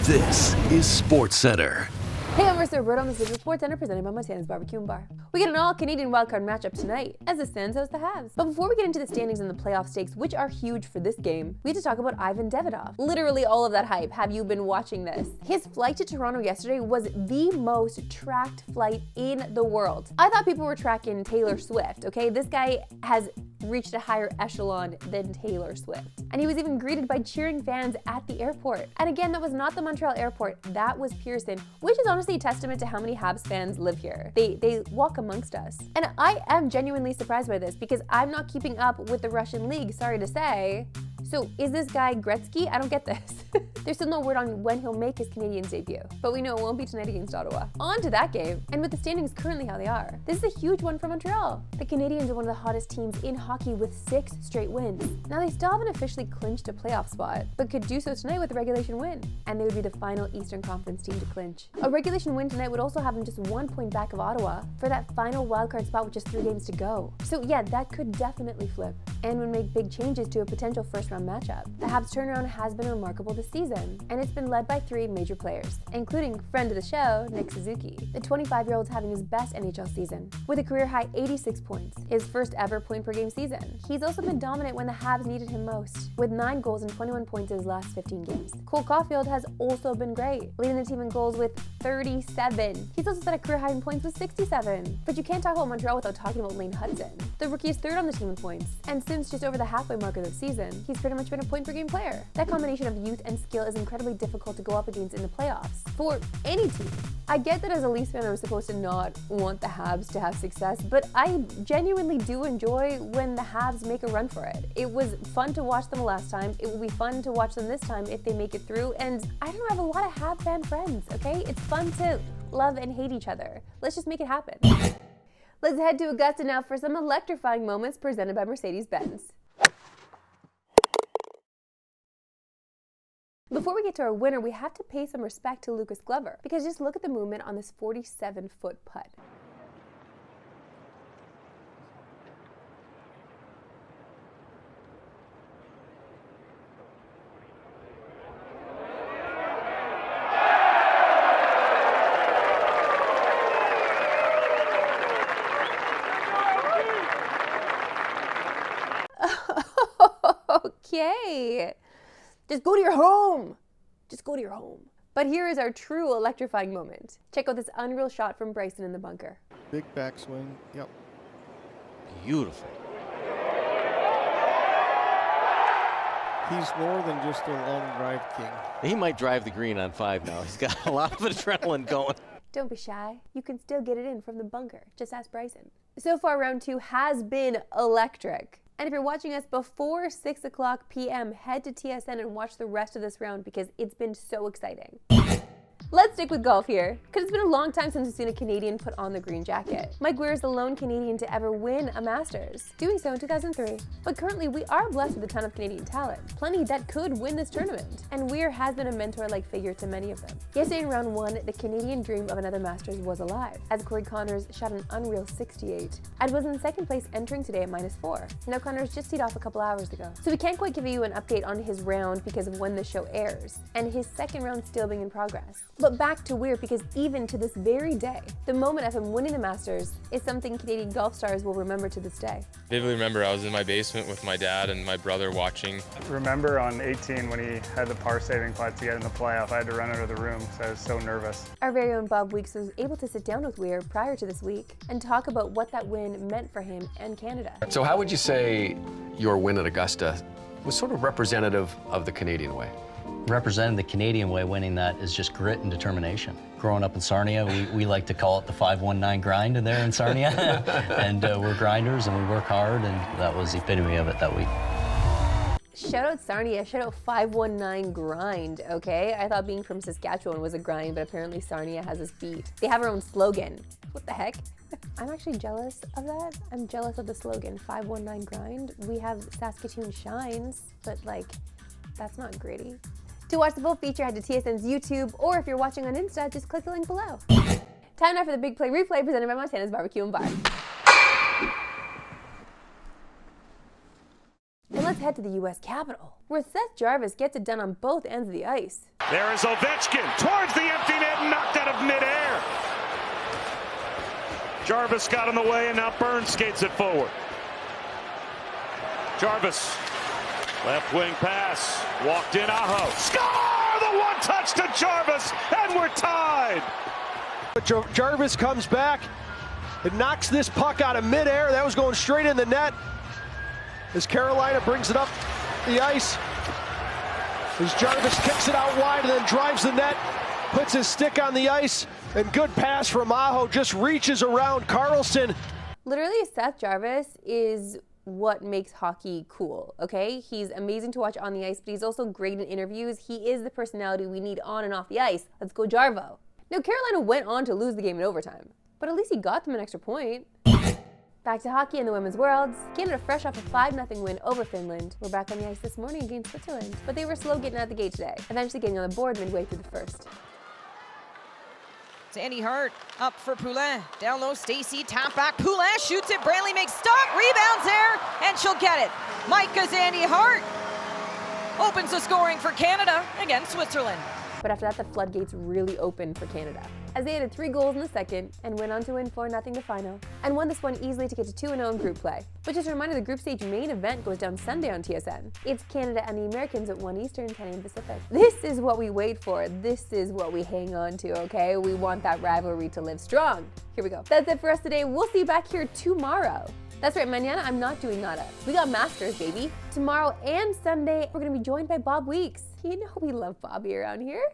This is Sportscentre. Hey, I'm Mr. Roberto. This is the Sportscentre presented by Montana's Barbecue and Bar. We get an all-Canadian wildcard matchup tonight as the Sens host the Habs. But before we get into the standings and the playoff stakes, which are huge for this game, we have to talk about Ivan Demidov. Literally all of that hype. Have you been watching this? His flight to Toronto yesterday was the most tracked flight in the world. I thought people were tracking Taylor Swift, okay? This guy has reached a higher echelon than Taylor Swift. And he was even greeted by cheering fans at the airport. And again, that was not the Montreal airport, that was Pearson, which is honestly a testament to how many Habs fans live here. They walk amongst us. And I am genuinely surprised by this because I'm not keeping up with the Russian league, sorry to say. So is this guy Gretzky? I don't get this. There's still no word on when he'll make his Canadiens debut, but we know it won't be tonight against Ottawa. On to that game, and with the standings currently how they are, this is a huge one for Montreal. The Canadiens are one of the hottest teams in hockey with 6 straight wins. Now they still haven't officially clinched a playoff spot, but could do so tonight with a regulation win, and they would be the final Eastern Conference team to clinch. A regulation win tonight would also have them just 1 point back of Ottawa for that final wildcard spot with just 3 games to go. So yeah, that could definitely flip, and would make big changes to a potential first-round matchup. The Habs turnaround has been remarkable this season, and it's been led by 3 major players, including friend of the show, Nick Suzuki. The 25-year-old's having his best NHL season, with a career-high 86 points, his first ever point-per-game season. He's also been dominant when the Habs needed him most, with 9 goals and 21 points in his last 15 games. Cole Caulfield has also been great, leading the team in goals with 37. He's also set a career high in points with 67. But you can't talk about Montreal without talking about Lane Hudson. The rookie is 3rd on the team in points, and since just over the halfway mark of the season, he's pretty much been a point-per-game player. That combination of youth and skill is incredibly difficult to go up against in the playoffs for any team. I get that as a Leafs fan, I'm supposed to not want the Habs to have success, but I genuinely do enjoy when the Habs make a run for it. It was fun to watch them last time. It will be fun to watch them this time if they make it through. And I don't have a lot of Habs fan friends, okay? It's fun to love and hate each other. Let's just make it happen. Let's head to Augusta now for some electrifying moments presented by Mercedes-Benz. Before we get to our winner, we have to pay some respect to Lucas Glover, because just look at the movement on this 47-foot putt. Okay. Just go to your home. Just go to your home. But here is our true electrifying moment. Check out this unreal shot from Bryson in the bunker. Big backswing. Yep. Beautiful. He's more than just a long drive king. He might drive the green on 5 now. He's got a lot of adrenaline going. Don't be shy. You can still get it in from the bunker. Just ask Bryson. So far, round 2 has been electric. And if you're watching us before 6 o'clock p.m., head to TSN and watch the rest of this round because it's been so exciting. Let's stick with golf here, because it's been a long time since we've seen a Canadian put on the green jacket. Mike Weir is the lone Canadian to ever win a Masters, doing so in 2003. But currently, we are blessed with a ton of Canadian talent, plenty that could win this tournament, and Weir has been a mentor-like figure to many of them. Yesterday in round 1, the Canadian dream of another Masters was alive, as Corey Connors shot an unreal 68, and was in 2nd place entering today at -4. Now Connors just teed off a couple hours ago, so we can't quite give you an update on his round because of when the show airs, and his 2nd round still being in progress. But back to Weir, because even to this very day, the moment of him winning the Masters is something Canadian golf stars will remember to this day. Vividly remember I was in my basement with my dad and my brother watching. Remember on 18 when he had the par saving putt to get in the playoff, I had to run out of the room because I was so nervous. Our very own Bob Weeks was able to sit down with Weir prior to this week and talk about what that win meant for him and Canada. So how would you say your win at Augusta was sort of representative of the Canadian way? Representing the Canadian way, winning that is just grit and determination. Growing up in Sarnia, we like to call it the 519 grind in there in Sarnia. And we're grinders and we work hard, and that was the epitome of it that week. Shout out Sarnia, shout out 519 grind, okay? I thought being from Saskatchewan was a grind, but apparently Sarnia has this beat. They have their own slogan. What the heck? I'm actually jealous of that. I'm jealous of the slogan, 519 grind. We have Saskatoon shines, but like, that's not gritty. To watch the full feature, head to TSN's YouTube, or if you're watching on Insta, just click the link below. Time now for the Big Play Replay presented by Montana's Barbecue and Bar. And let's head head to the U.S. Capitol, where Seth Jarvis gets it done on both ends of the ice. There is Ovechkin towards the empty net and knocked out of midair. Jarvis got in the way and now Burns skates it forward. Jarvis, left wing pass, walked in Aho. Score! The one touch to Jarvis and we're tied. Jarvis comes back and knocks this puck out of midair. That was going straight in the net. As Carolina brings it up the ice. As Jarvis kicks it out wide and then drives the net, puts his stick on the ice, and good pass from Aho, just reaches around Carlson. Literally, Seth Jarvis is what makes hockey cool, okay? He's amazing to watch on the ice, but he's also great in interviews. He is the personality we need on and off the ice. Let's go Jarvo. Now, Carolina went on to lose the game in overtime, but at least he got them an extra point. Back to hockey in the women's worlds. Canada fresh off a 5-0 win over Finland. We're back on the ice this morning against Switzerland, but they were slow getting out the gate today, eventually getting on the board midway through the first. Sandy Hart up for Poulin. Down low, Stacy, tap back. Poulin shoots it. Brantley makes stop. Rebounds there, and she'll get it. Micah Sandy Hart opens the scoring for Canada against Switzerland. But after that, the floodgates really opened for Canada, as they added 3 goals in the second and went on to win 4-0 the final, and won this one easily to get to 2-0 in group play. But just a reminder, the group stage main event goes down Sunday on TSN. It's Canada and the Americans at 1 Eastern, 10 a.m. Pacific. This is what we wait for. This is what we hang on to, okay? We want that rivalry to live strong. Here we go. That's it for us today. We'll see you back here tomorrow. That's right, mañana I'm not doing nada. We got Masters, baby. Tomorrow and Sunday, we're gonna be joined by Bob Weeks. You know we love Bobby around here.